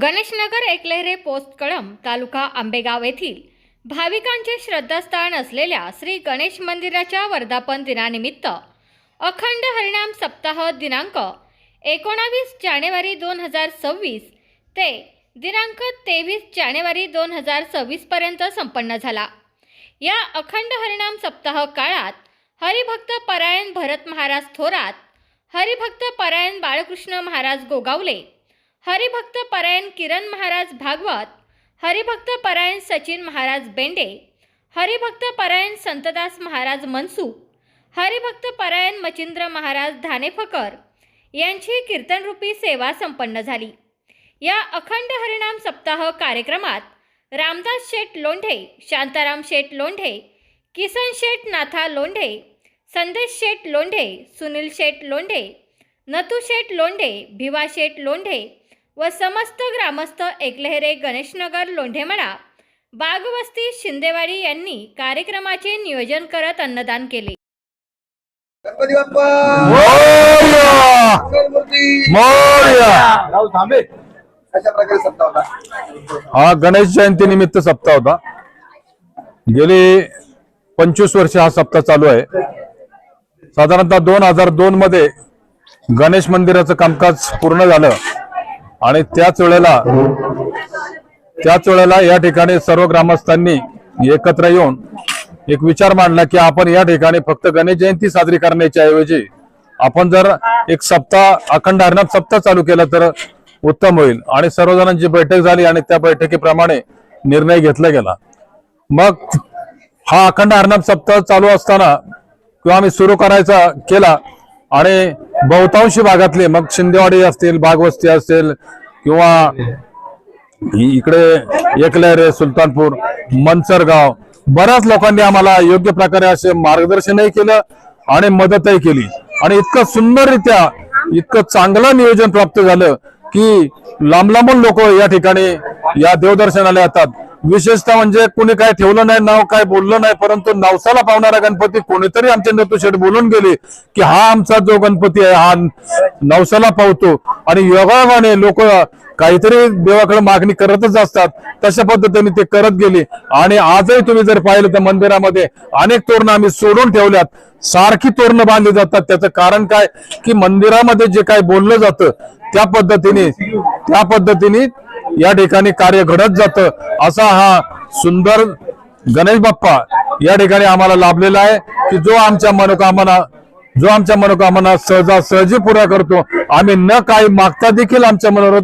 Ganeshnagar एकलेहरे post Kalamb तालुका आंबेगाव येथील भाविकांचे श्रद्धास्थान असलेल्या श्री गणेश मंदिराच्या वर्धापन दिनानिमित्त अखंड हरिनाम सप्ताह दिनांक 19 जानेवारी 2026 ते दिनांक 23 जानेवारी 2026 पर्यंत संपन्न झाला। या अखंड हरिनाम सप्ताह काळात हरिभक्त परायण भरत महाराज थोरात, हरिभक्त परायण बाळकृष्ण महाराज गोगावले, हरिभक्त परायण किरण महाराज भागवत, हरिभक्त परायण सचिन महाराज बेंडे, हरिभक्त परायण संतदास महाराज मनसुख, हरिभक्त परायण मचिंद्र महाराज धानेफकर यांची कीर्तनरूपी सेवा संपन्न झाली। या अखंड हरिनाम सप्ताह कार्यक्रमात रामदास शेठ लोंढे, शांताराम शेठ लोंढे, किसन शेठ नाथा लोंढे, संदेश शेठ लोंढे, सुनील शेठ लोंढे, नतू शेठ लोंढे, भिवा शेठ लोंढे व समस्त ग्रामस्थ एकलेहरे गणेशनगर लोंढेमळा बागवस्ती शिंदेवाडी यांनी कार्यक्रमाचे नियोजन करत अन्नदान केले। गणपती बाप्पा मोरया मंगलमूर्ती मोरया। राहुल थांबे अशा प्रकारे सप्ताह होता। हा गणेश जयंती निमित्त सप्ताह होता। गेली 25 वर्ष हा सप्ताह चालू आहे। साधारणतः 2002 मध्ये गणेश मंदिराचं कामकाज पूर्ण झालं आणि त्याच वेळेला या ठिकाणी सर्व ग्रामस्थांनी एकत्र येऊन एक विचार मांडला की आपण या ठिकाणी फक्त गणेश जयंती साजरी करण्याच्या ऐवजी आपण जर एक सप्ताह अखंड हरिनाम सप्ताह चालू केला तर उत्तम होईल। आणि सर्वजणांची बैठक झाली आणि त्या बैठकीप्रमाणे निर्णय घेतला गेला। मग हा अखंड हरिनाम सप्ताह चालू असताना किंवा आम्ही सुरू करायचा केला आणि बहुतांशी भागातले मग शिंदेवाडी असतील, बागवस्ती असेल किंवा इकडे एकलेहरे, सुलतानपूर, मनसरगाव बऱ्याच लोकांनी आम्हाला योग्य प्रकारे असे मार्गदर्शनही केलं आणि मदतही केली आणि इतकं सुंदररित्या इतकं चांगलं नियोजन प्राप्त झालं की लांब लांबून लोक या ठिकाणी या देवदर्शनाला येतात। विशेषतः म्हणजे कोणी काय ठेवलं नाही, नाव काय बोललं नाही, परंतु नवसाला पावणारा गणपती कोणीतरी आमचे नतू शेठ बोलून गेले की हा आमचा जो गणपती आहे हा नवसाला पावतो आणि योगायोगाने लोक काहीतरी देवाकडे मागणी करतच असतात। तशा पद्धतीने ते करत गेली आणि आजही तुम्ही जर पाहिलं तर मंदिरामध्ये अनेक तोरणं आम्ही सोडून ठेवल्यात, सारखी तोरणं बांधली जातात। त्याचं कारण काय की मंदिरामध्ये जे काही बोललं जातं त्या पद्धतीने या ठिकाणी कार्य घडत जातं। असा हा सुंदर गणेश बाप्पा या ठिकाणी आम्हाला लाभलेला आहे की जो आमच्या मनोकामना सहजासहजी पुरा करतो। आम्ही न काही मागता देखील आमच्या मनोरथ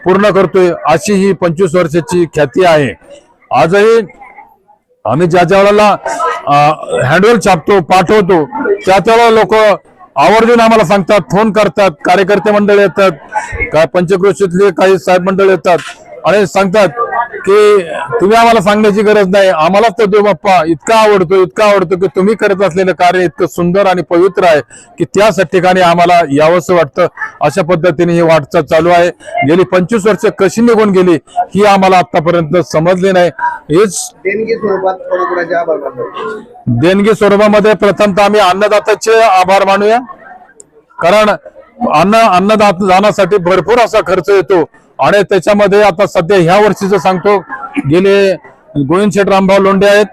पूर्ण करतोय, अशी ही 25 वर्षाची ख्याती आहे। आजही आम्ही ज्या वेळेला हँडवेल छापतो, पाठवतो त्या वेळेला लोक आवर्जून आम्हाला सांगतात, फोन करतात, कार्यकर्ते मंडळ येतात, काय पंचक्रोशीतले काही साहेब मंडळ येतात आणि सांगतात की तुम्ही आम्हाला सांगण्याची गरज नाही, आम्हाला तो देव बाप्पा इतका आवडतो की तुम्ही करत असलेलं कार्य इतकं सुंदर आणि पवित्र आहे की त्या ठिकाणी आम्हाला यावंसं वाटतं। अशा पद्धतीने ही वाटचाल चालू आहे। गेली 25 वर्ष कशी निघून गेली ही आम्हाला आतापर्यंत समजली नाही। हेच देणगी स्वरूपात कोणाकोणाचे आभार मानतो। देणगी स्वरूपामध्ये प्रथमतः आम्ही अन्नदात्याचे आभार मानूया, कारण अन्नदानासाठी भरपूर असा खर्च येतो आणि त्याच्यामध्ये आता सध्या ह्या वर्षीचं सांगतो, गेले गोविंद शेठ रामभाऊ लोंढे आहेत,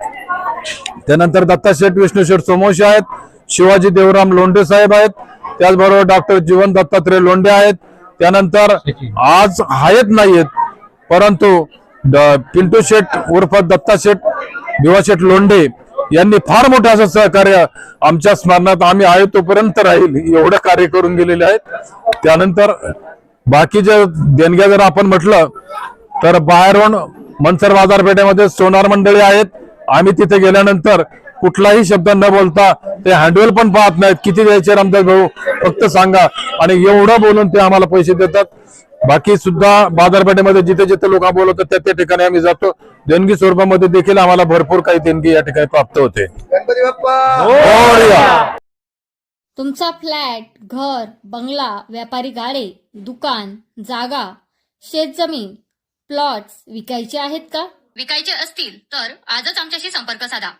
त्यानंतर दत्ता शेठ विष्णू शेठ सोमवंशी आहेत, शिवाजी देवराम लोंढे साहेब आहेत, त्याचबरोबर डॉक्टर जीवन दत्तात्रय लोंढे आहेत, त्यानंतर आज आहेत नाहीयेत परंतु पिंटू शेठ उर्फ दत्ता शेठ भिवा शेठ लोंढे यांनी फार मोठं असं सहकार्य आमच्या स्मरणात आम्ही आहे तोपर्यंत राहील एवढं कार्य करून गेलेले आहेत। त्यानंतर बाकीच्या देणग्या जर आपण म्हटलं तर बाहेरून मनसर बाजारपेठेमध्ये सोनार मंडळी आहेत। आम्ही तिथे गेल्यानंतर कुठलाही शब्द न बोलता ते हँडवेल पण पाहत नाहीत, किती द्यायचे रामदास भाऊ फक्त सांगा, आणि एवढं बोलून ते आम्हाला पैसे देतात। बाकी सुद्धा बाजारपेठेमध्ये जिथे जिथे लोक बोलवतात त्या ठिकाणी आम्ही जातो। देणगी स्वरूपामध्ये देखील आम्हाला भरपूर काही देणगी या ठिकाणी प्राप्त होते। गणपती बाप्पा मोरया। तुमचा फ्लॅट, घर, बंगला, व्यापारी गाडे, दुकान, जागा, शेतजमीन, प्लॉट्स विकायचे आहेत का? विकायचे असतील तर आजच आमच्याशी संपर्क साधा।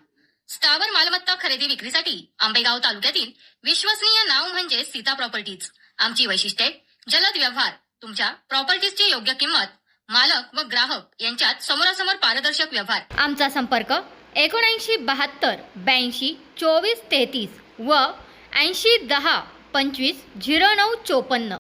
स्थावर मालमत्ता खरेदी विक्रीसाठी आंबेगाव तालुक्यातील विश्वसनीय नाव म्हणजे सीता प्रॉपर्टीज। आमची वैशिष्ट्ये: जलद व्यवहार, तुमच्या प्रॉपर्टीजची योग्य किंमत, मालक व ग्राहक यांच्यात समोरासमोर पारदर्शक व्यवहार. आमचा संपर्क 7972 82 24 33 व 80 10 25 09 54.